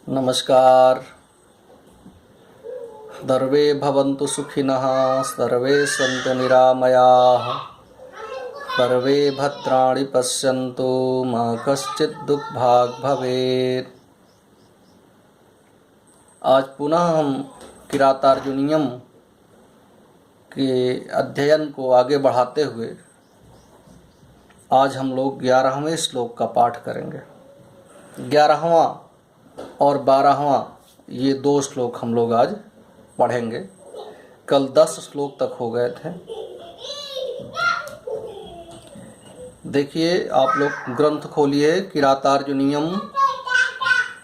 नमस्कार। सर्वे भवन्तु सुखिनः, सर्वे सन्तु निरामयाः, सर्वे भद्राणि पश्यन्तु, मा कश्चित् दुःखभाग् भवेत्। आज पुनः हम किरातार्जुनीयम के अध्ययन को आगे बढ़ाते हुए आज हम लोग 11वें श्लोक का पाठ करेंगे। 11वां और 12वां ये दो श्लोक हम लोग आज पढ़ेंगे। कल 10 श्लोक तक हो गए थे। देखिए, आप लोग ग्रंथ खोलिए, किरातार्जुनीयम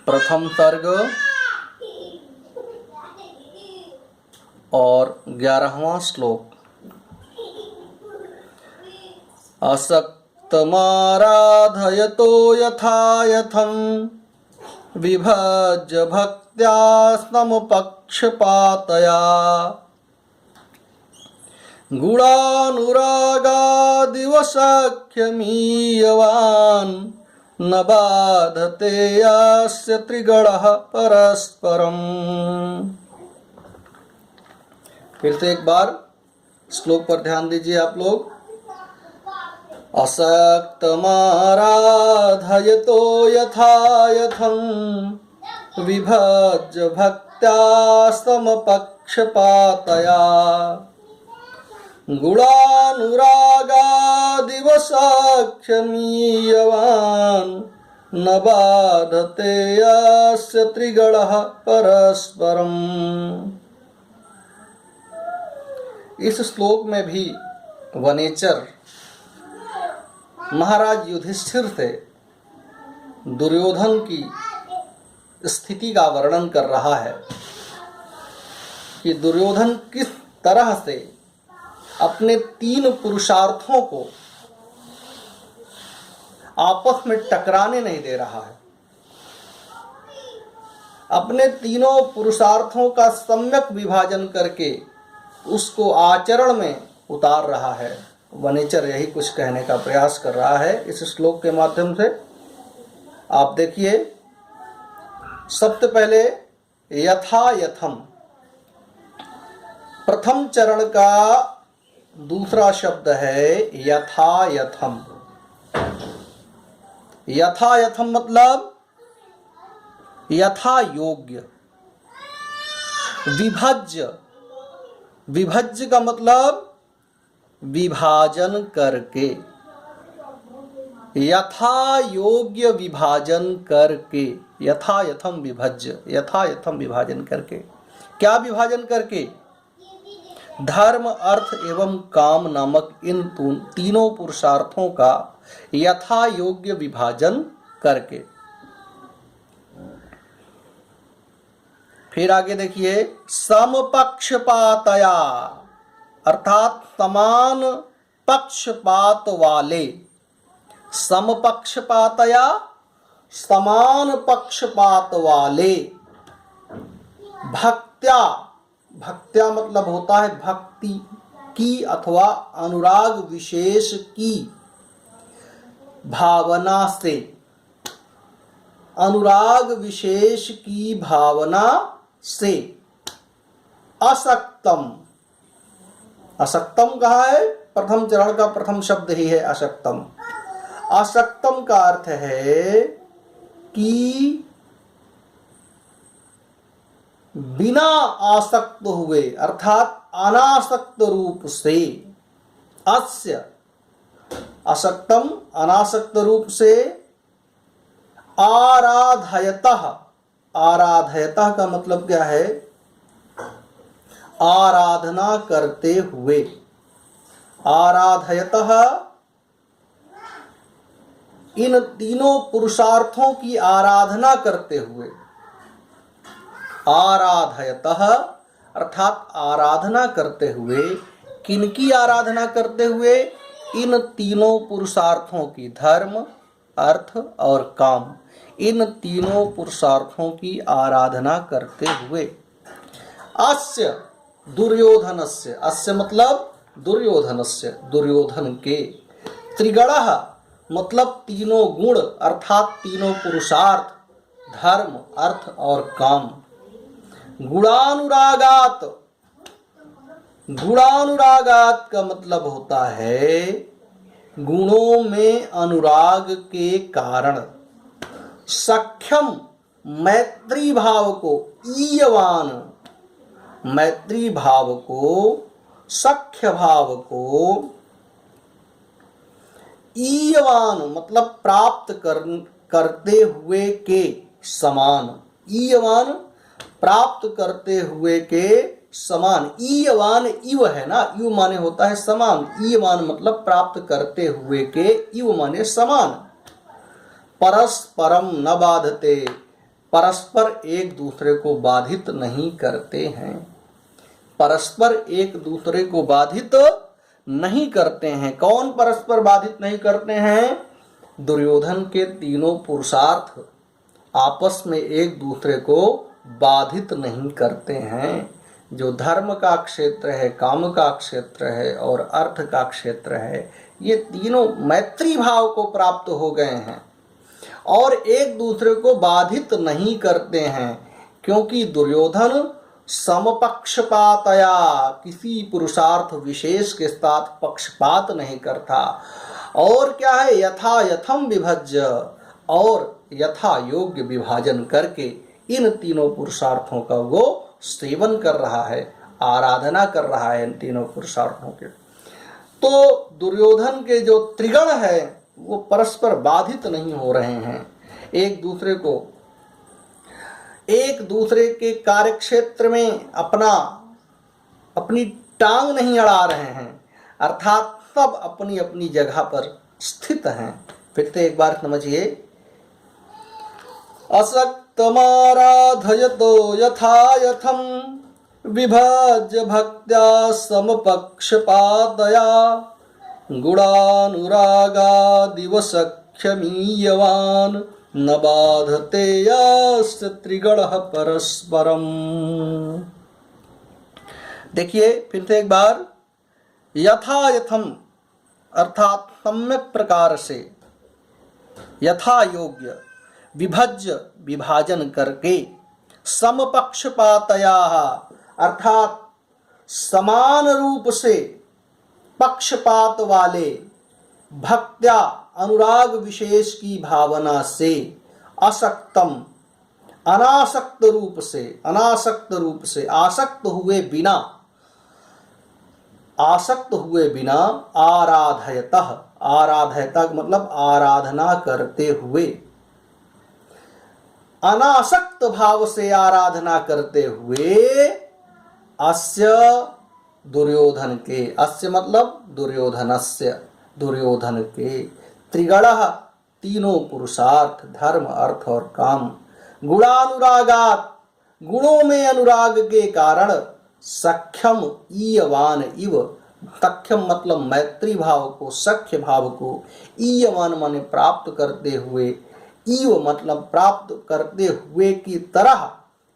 प्रथम सर्ग और 11वां श्लोक। असक्तमाराधयतो यथा यथं विभज्य भक्त्या समपक्षपातया गुणानुरागादिवशक्यमीयवान् न बाधते यस्य त्रिगणः परस्परम्। फिर से एक बार श्लोक पर ध्यान दीजिए आप लोग। असक्तमाराधयतो यथा यथं विभज्य भक्त्या समपक्षपातया गुणानुरागादिवशक्यमीयवान् न बाधते यस्य त्रिगणः परस्परम्। इस श्लोक में भी वनेचर महाराज युधिष्ठिर से दुर्योधन की स्थिति का वर्णन कर रहा है कि दुर्योधन किस तरह से अपने 3 पुरुषार्थों को आपस में टकराने नहीं दे रहा है, अपने तीनों पुरुषार्थों का सम्यक विभाजन करके उसको आचरण में उतार रहा है। वनेचर यही कुछ कहने का प्रयास कर रहा है इस श्लोक के माध्यम से। आप देखिए, सबसे पहले यथा यथम, प्रथम चरण का दूसरा शब्द है यथा यथम। यथा यथम मतलब यथा योग्य। विभज्य, विभज्य का मतलब विभाजन करके, यथा योग्य विभाजन करके, यथा यथम विभज्य, यथा यथम विभाजन करके। क्या विभाजन करके? धर्म, अर्थ एवं काम नामक इन तीनों पुरुषार्थों का यथा योग्य विभाजन करके। फिर आगे देखिए, समपक्षपातया अर्थात समान पक्षपात वाले। समपक्षपातया समान पक्षपात वाले। भक्त्या, भक्त्या मतलब होता है भक्ति की अथवा अनुराग विशेष की भावना से। अनुराग विशेष की भावना से। असक्तम, असक्तम कहा है? प्रथम चरण का प्रथम शब्द ही है असक्तम। असक्तम का अर्थ है कि बिना आसक्त हुए अर्थात अनासक्त रूप से। अस्य, असक्तम अनासक्त रूप से। आराधयतः, आराधयतः का मतलब क्या है? आराधना करते हुए। आराधयतः इन तीनों पुरुषार्थों की आराधना करते हुए। आराधयतः अर्थात आराधना करते हुए। किनकी आराधना करते हुए? इन तीनों पुरुषार्थों की, धर्म, अर्थ और काम, इन तीनों पुरुषार्थों की आराधना करते हुए। अस्य दुर्योधनस्य, अस्य मतलब दुर्योधनस्य, दुर्योधन के। त्रिगणः मतलब तीनों गुण अर्थात तीनों पुरुषार्थ धर्म अर्थ और काम। गुणानुरागात, गुणानुरागात का मतलब होता है गुणों में अनुराग के कारण। सख्यम मैत्री भाव को, ईयवान मैत्री भाव को, सख्य भाव को, ईयवान मतलब प्राप्त करते हुए के समान। ईयवान प्राप्त करते हुए के समान। ईयवान इव है ना, इव माने होता है समान। ईयवान मतलब प्राप्त करते हुए के, इव माने समान। परस्परम न बाधते, परस्पर एक दूसरे को बाधित नहीं करते हैं। परस्पर एक दूसरे को बाधित नहीं करते हैं। कौन परस्पर बाधित नहीं करते हैं? दुर्योधन के तीनों पुरुषार्थ आपस में एक दूसरे को बाधित नहीं करते हैं। जो धर्म का क्षेत्र है, काम का क्षेत्र है और अर्थ का क्षेत्र है, ये तीनों मैत्री भाव को प्राप्त हो गए हैं और एक दूसरे को बाधित नहीं करते हैं, क्योंकि दुर्योधन समपक्षपातया किसी पुरुषार्थ विशेष के साथ पक्षपात नहीं करता। और क्या है? यथा यथम विभज्य, और यथा योग्य विभाजन करके इन तीनों पुरुषार्थों का वो सेवन कर रहा है, आराधना कर रहा है इन तीनों पुरुषार्थों के। तो दुर्योधन के जो त्रिगण है वो परस्पर बाधित नहीं हो रहे हैं, एक दूसरे के कार्यक्षेत्र में अपनी टांग नहीं अड़ा रहे हैं, अर्थात सब अपनी अपनी जगह पर स्थित हैं। फिर से एक बार समझिए। असक्तमाराधयतो यथा यथम विभज्य भक्त्या समपक्षपातया गुणानुरागादिव सख्यमीयवान न बाधते यस्य त्रिगणः परस्परम। देखिए फिर से एक बार। यथा यथम अर्थात सम्यक प्रकार से, यथा योग्य, विभज्य विभाजन करके, समपक्षपातया अर्थात समान रूप से पक्षपात वाले, भक्त्या अनुराग विशेष की भावना से, असक्तम अनासक्त रूप से, आसक्त हुए बिना आराधयतः, आराधयता मतलब आराधना करते हुए, अनासक्त भाव से आराधना करते हुए, अस्य दुर्योधन के, अस्य मतलब दुर्योधनस्य, दुर्योधन के, त्रिगणः तीनों पुरुषार्थ, धर्म अर्थ और काम, गुणानुरागात गुणों में अनुराग के कारण, सख्यम ईयवान इव, सख्यम मतलब मैत्री भाव को, सख्य भाव को, ईयवान माने प्राप्त करते हुए, इव मतलब प्राप्त करते हुए की तरह,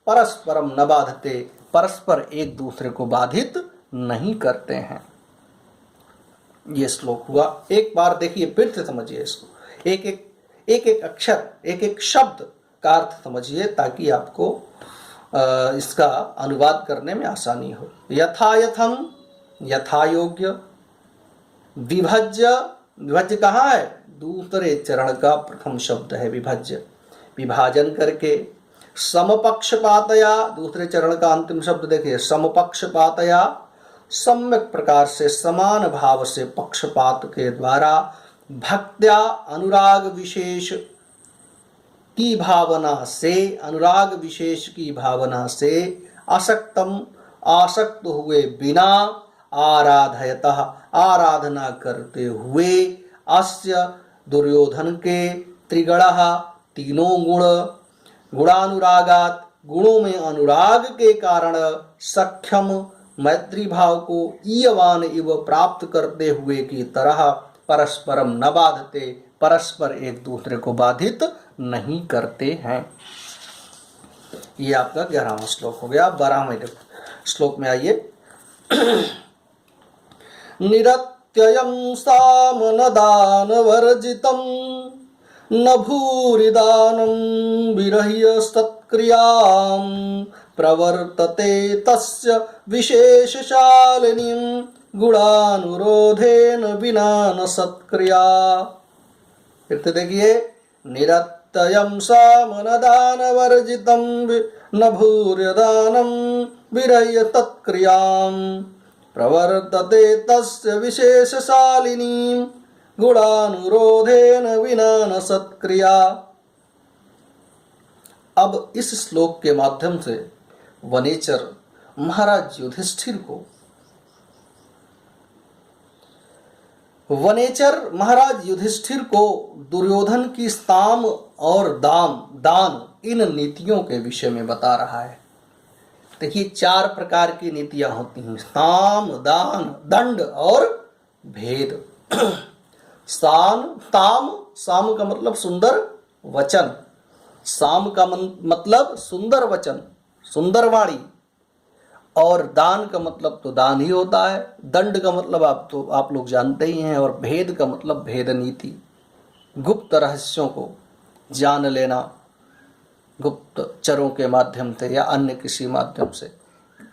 परस्परम न बाधते परस्पर एक दूसरे को बाधित नहीं करते हैं। ये श्लोक हुआ। एक बार देखिए फिर से समझिए इसको, एक एक अक्षर, एक एक शब्द का अर्थ समझिए ताकि आपको इसका अनुवाद करने में आसानी हो। यथायथम यथा योग्य, विभज्य, विभज्य कहाँ है? दूसरे चरण का प्रथम शब्द है विभज्य, विभाजन करके। समपक्षपातया, दूसरे चरण का अंतिम शब्द देखिए, समपक्षपातया, सम्यक प्रकार से समान भाव से पक्षपात के द्वारा, भक्त्या अनुराग विशेष की भावना से, अनुराग विशेष की भावना से, असक्तम आसक्त हुए बिना, आराधयतः आराधना करते हुए, अस्य दुर्योधन के, त्रिगणः तीनों गुण, गुणानुरागात गुणों में अनुराग के कारण, सख्यम मैत्री भाव को, ईयवान इव प्राप्त करते हुए की तरह, परस्परम न बाधते परस्पर एक दूसरे को बाधित नहीं करते हैं। ये आपका 11वां श्लोक हो गया। 12वें श्लोक में आइए। निरत्ययं सामनदान वर्जितम् न भूरिदानं विरह्यस्तत्क्रियां प्रवर्तते तस्य विशेषशालिनीं गुणानुरोधेन विना न सत्क्रिया। फिर से देखिए, निरत्यं सामनदानवर्जितं न भूर्यदानं विरह्य तत्क्रियां प्रवर्तते तस्य विशेषशालिनीं गुणानुरोधेन विना न सत्क्रिया। अब इस श्लोक के माध्यम से वनेचर महाराज युधिष्ठिर को दुर्योधन की साम और दान इन नीतियों के विषय में बता रहा है। देखिए, 4 प्रकार की नीतियां होती हैं, साम, दान, दंड और भेद। साम का मतलब सुंदर वचन, साम का मतलब सुंदर वचन, सुंदर वाणी, और दान का मतलब तो दान ही होता है। दंड का मतलब आप लोग जानते ही हैं, और भेद का मतलब भेद नीति, गुप्त रहस्यों को जान लेना, गुप्तचरों के माध्यम से या अन्य किसी माध्यम से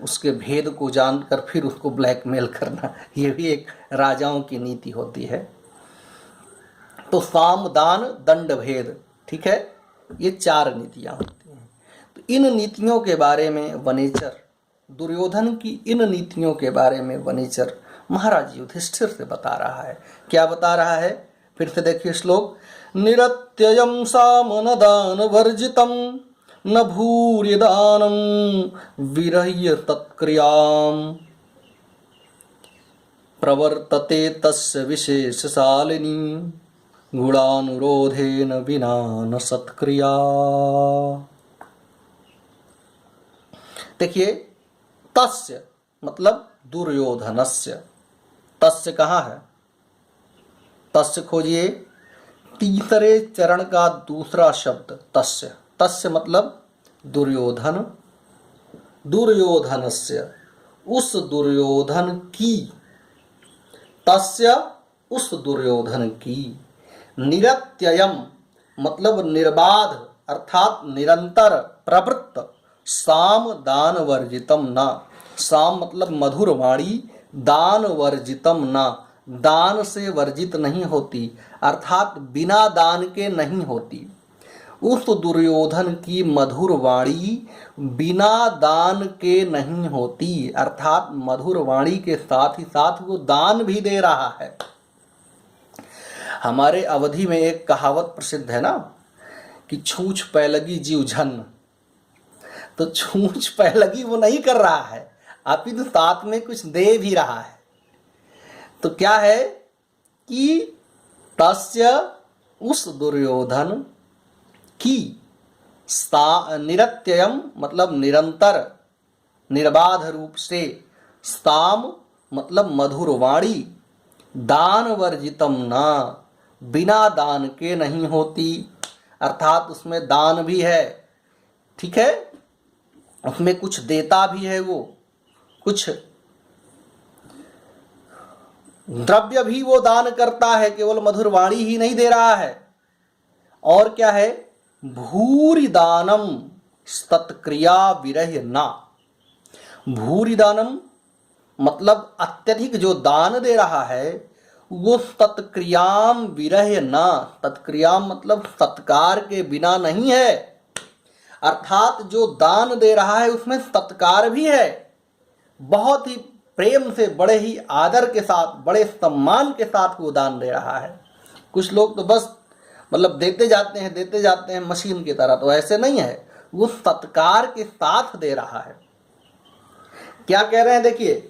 उसके भेद को जानकर फिर उसको ब्लैकमेल करना, ये भी एक राजाओं की नीति होती है। तो साम, दान, दंड, भेद, ठीक है, ये 4 नीतियां होती हैं। तो इन नीतियों के बारे में वनेचर, दुर्योधन की इन नीतियों के बारे में वनेचर महाराज युधिष्ठिर से बता रहा है। क्या बता रहा है? फिर से देखिए श्लोक, निरत्ययं सामनदान वर्जितं न भूर्यदानं विरह्य तत्क्रियां प्रवर्तते तस्य विशेषशालिनी गुणानुरोधेन विना न सत्क्रिया। देखिए, तस्य मतलब दुर्योधनस्य। तस्य कहाँ है? तस्य खोजिए, तीसरे चरण का दूसरा शब्द तस्य। तस्य मतलब दुर्योधन, दुर्योधनस्य, उस दुर्योधन की, तस्य उस दुर्योधन की। निरत्ययम मतलब निर्बाध अर्थात निरंतर प्रवृत्त, साम दान वर्जितम न, साम मतलब मधुर वाणी, दान वर्जितम न, दान से वर्जित नहीं होती अर्थात बिना दान के नहीं होती। उस दुर्योधन की मधुर वाणी बिना दान के नहीं होती अर्थात मधुर वाणी के साथ ही साथ वो दान भी दे रहा है। हमारे अवधि में एक कहावत प्रसिद्ध है ना कि छूछ पैलगी जीव झन्न। तो छूछ पैलगी वो नहीं कर रहा है, अपितु साथ में कुछ दे भी रहा है। तो क्या है कि तस्य उस दुर्योधन की, निरत्ययम मतलब निरंतर निर्बाध रूप से, साम मतलब मधुर वाणी, दान वर्जितम न बिना दान के नहीं होती अर्थात उसमें दान भी है, ठीक है, उसमें कुछ देता भी है, वो कुछ द्रव्य भी वो दान करता है, केवल मधुर वाणी ही नहीं दे रहा है। और क्या है? भूरि दानम तत्क्रिया विरह्य ना। भूरि दानम मतलब अत्यधिक जो दान दे रहा है वो तत्क्रियाम विरह्य ना, तत्क्रियाम मतलब तत्कार के बिना नहीं है अर्थात जो दान दे रहा है उसमें तत्कार भी है, बहुत ही प्रेम से, बड़े ही आदर के साथ, बड़े सम्मान के साथ वो दान दे रहा है। कुछ लोग तो बस मतलब देते जाते हैं मशीन की तरह, तो ऐसे नहीं है, वो सत्कार के साथ दे रहा है। क्या कह रहे हैं? देखिए,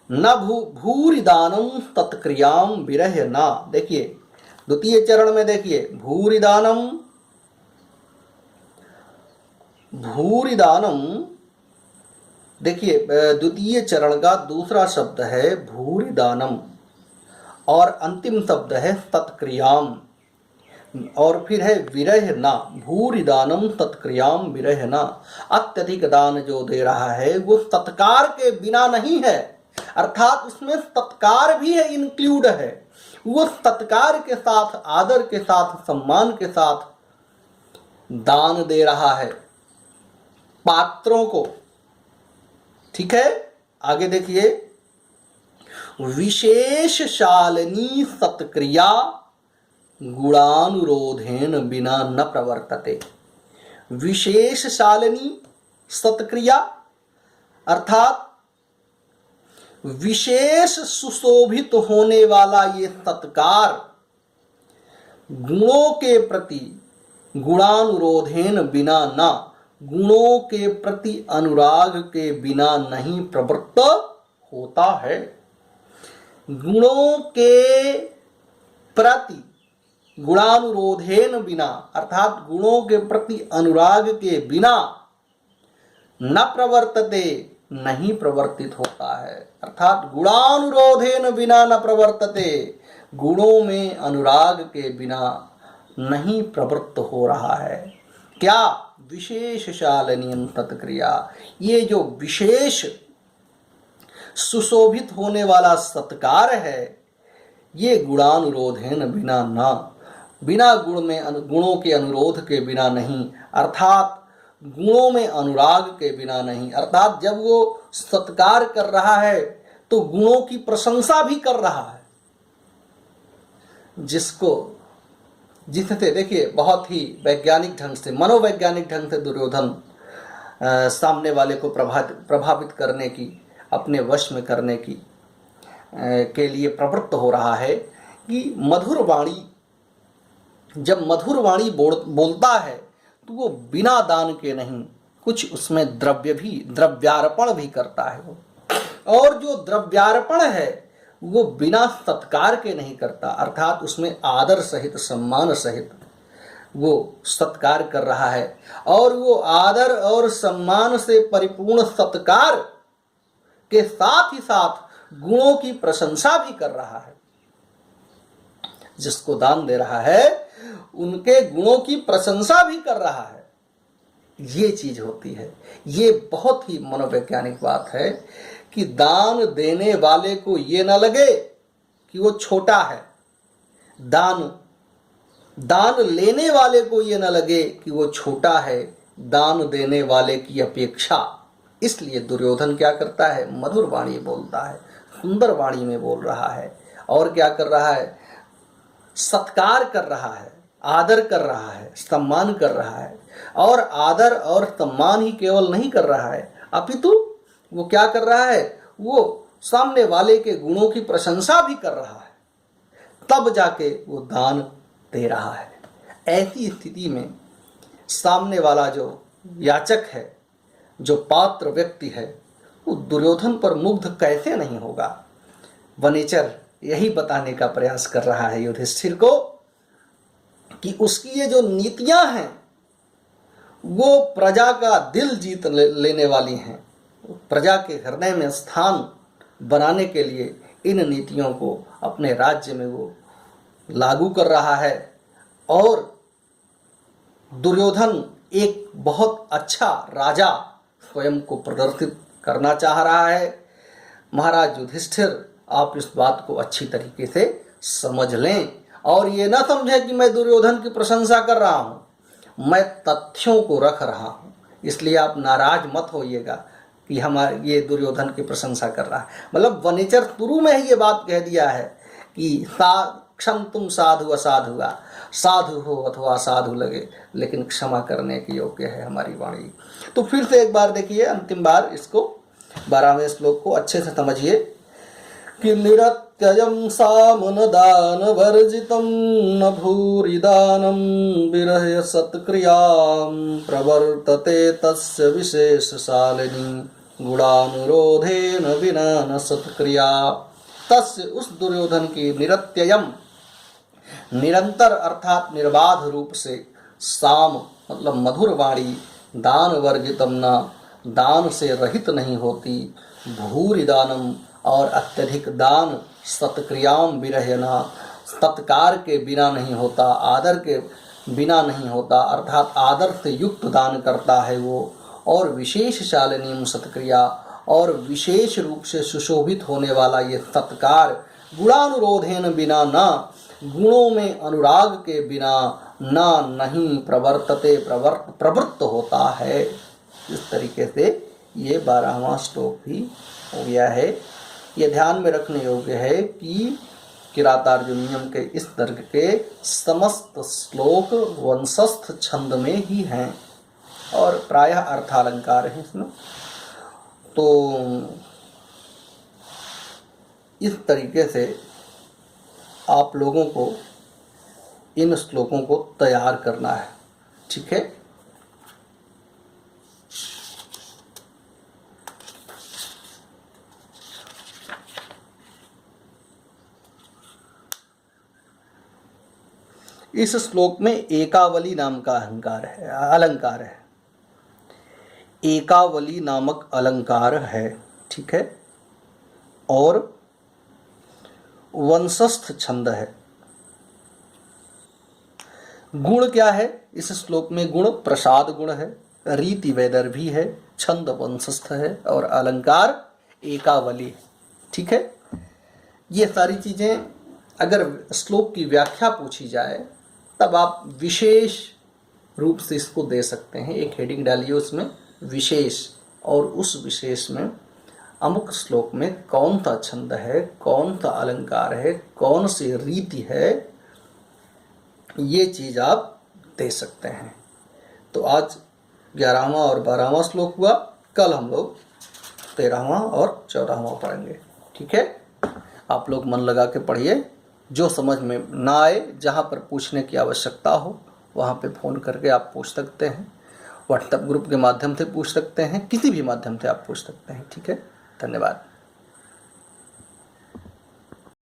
न भूरि दानम तत्क्रियाम विरह्य ना। देखिए द्वितीय चरण में देखिए, भूरि दानम देखिए द्वितीय चरण का दूसरा शब्द है भूरि दानम और अंतिम शब्द है तत्क्रियाम, और फिर है विरह ना। भूरि दानम तत्क्रियाम विरह ना, अत्यधिक दान जो दे रहा है वो तत्कार के बिना नहीं है अर्थात उसमें तत्कार भी है, इंक्लूड है, वो सत्कार के साथ, आदर के साथ, सम्मान के साथ दान दे रहा है पात्रों को। ठीक है, आगे देखिए, विशेष शालिनी सत्क्रिया गुणानुरोधेन बिना न प्रवर्तते। विशेष शालिनी सत्क्रिया अर्थात विशेष सुशोभित होने वाला ये सत्कार गुणों के प्रति, गुणानुरोधेन बिना न, गुणों के प्रति अनुराग के बिना नहीं प्रवृत्त होता है। गुणों के प्रति गुणानुरोधेन बिना अर्थात गुणों के प्रति अनुराग के बिना न प्रवर्तते, नहीं प्रवर्तित होता है। अर्थात गुणानुरोधेन बिना न प्रवर्तते, गुणों में अनुराग के बिना नहीं प्रवृत्त हो रहा है। क्या? विशेष शालिनी सत्क्रिया। ये जो विशेष सुशोभित होने वाला सत्कार है, ये गुणानुरोधेन बिना न, बिना गुणों के अनुरोध के बिना नहीं, अर्थात गुणों में अनुराग के बिना नहीं। अर्थात जब वो सत्कार कर रहा है तो गुणों की प्रशंसा भी कर रहा है, जिससे देखिए बहुत ही वैज्ञानिक ढंग से, मनोवैज्ञानिक ढंग से दुर्योधन सामने वाले को प्रभावित करने की, अपने वश में करने की के लिए प्रवृत्त हो रहा है कि मधुर वाणी, जब मधुर वाणी बोलता है तो वो बिना दान के नहीं, कुछ उसमें द्रव्यार्पण भी करता है वो, और जो द्रव्यार्पण है वो बिना सत्कार के नहीं करता, अर्थात उसमें आदर सहित, सम्मान सहित वो सत्कार कर रहा है। और वो आदर और सम्मान से परिपूर्ण सत्कार के साथ ही साथ गुणों की प्रशंसा भी कर रहा है। जिसको दान दे रहा है उनके गुणों की प्रशंसा भी कर रहा है। ये चीज होती है। ये बहुत ही मनोवैज्ञानिक बात है कि दान देने वाले को ये ना लगे कि वो छोटा है, दान लेने वाले को ये ना लगे कि वो छोटा है दान देने वाले की अपेक्षा। इसलिए दुर्योधन क्या करता है? मधुर वाणी बोलता है, सुंदर वाणी में बोल रहा है, और क्या कर रहा है? सत्कार कर रहा है, आदर कर रहा है, सम्मान कर रहा है। और आदर और सम्मान ही केवल नहीं कर रहा है, अपितु वो क्या कर रहा है? वो सामने वाले के गुणों की प्रशंसा भी कर रहा है, तब जाके वो दान दे रहा है। ऐसी स्थिति में सामने वाला जो याचक है, जो पात्र व्यक्ति है, वो दुर्योधन पर मुग्ध कैसे नहीं होगा? वनेचर यही बताने का प्रयास कर रहा है युधिष्ठिर को कि उसकी ये जो नीतियां हैं वो प्रजा का दिल जीत लेने वाली हैं। प्रजा के हृदय में स्थान बनाने के लिए इन नीतियों को अपने राज्य में वो लागू कर रहा है। और दुर्योधन एक बहुत अच्छा राजा स्वयं को प्रदर्शित करना चाह रहा है। महाराज युधिष्ठिर, आप इस बात को अच्छी तरीके से समझ लें और ये ना समझें कि मैं दुर्योधन की प्रशंसा कर रहा हूँ, मैं तथ्यों को रख रहा हूँ। इसलिए आप नाराज मत होइएगा कि हमारे ये दुर्योधन की प्रशंसा कर रहा है। मतलब वनेचर शुरू में ही ये बात कह दिया है कि क्षम तुम साधु असाधुआ, साधु हो अथवा असाधु लगे, लेकिन क्षमा करने के योग्य है हमारी वाणी। तो फिर से एक बार देखिए, अंतिम बार इसको 12वें श्लोक को अच्छे से समझिए कि निरत्ययं सामन दान वर्जितं न भूरिदानं विरह सत्क्रियां प्रवर्तते तस्य विशेषशालिनी गुणानुरोधेन विना न सत्क्रिया। तस्य, उस दुर्योधन की, निरत्ययम, निरंतर अर्थात निर्बाध रूप से, साम मतलब मधुर वाणी, दान वर्जितम न, दान से रहित नहीं होती, भूरिदानम और अत्यधिक दान, सत्क्रियाम विरहना, सत्कार के बिना नहीं होता, आदर के बिना नहीं होता, अर्थात आदर से युक्त दान करता है वो। और विशेष शालिनीम सत्क्रिया, और विशेष रूप से सुशोभित होने वाला ये सत्कार गुणानुरोधेन बिना न, गुणों में अनुराग के बिना न नहीं प्रवर्तते प्रवृत्त होता है। इस तरीके से ये 12वां श्लोक भी हो गया है। ये ध्यान में रखने योग्य है कि किरातार्जुनीयम के इस दर्ग के समस्त श्लोक वंशस्थ छंद में ही हैं और प्रायः अर्थालंकार है इसमें। तो इस तरीके से आप लोगों को इन श्लोकों को तैयार करना है, ठीक है। इस श्लोक में एकावली नाम का अलंकार है। एकावली नामक अलंकार है, ठीक है, और वंशस्थ छंद है। गुण क्या है इस श्लोक में? गुण प्रसाद गुण है, रीति वैदर्भी है, छंद वंशस्थ है और अलंकार एकावली है, ठीक है। ये सारी चीजें अगर श्लोक की व्याख्या पूछी जाए तब आप विशेष रूप से इसको दे सकते हैं। एक हेडिंग डालिए उसमें विशेष, और उस विशेष में अमुक श्लोक में कौन सा छंद है, कौन सा अलंकार है, कौन सी रीति है, ये चीज आप दे सकते हैं। तो आज 11वां और 12वां श्लोक हुआ। कल हम लोग 13वां और 14वां पढ़ेंगे, ठीक है। आप लोग मन लगा के पढ़िए। जो समझ में ना आए, जहाँ पर पूछने की आवश्यकता हो वहाँ पे फ़ोन करके आप पूछ सकते हैं, व्हाट्सएप ग्रुप के माध्यम से पूछ सकते हैं, किसी भी माध्यम से आप पूछ सकते हैं, ठीक है। धन्यवाद।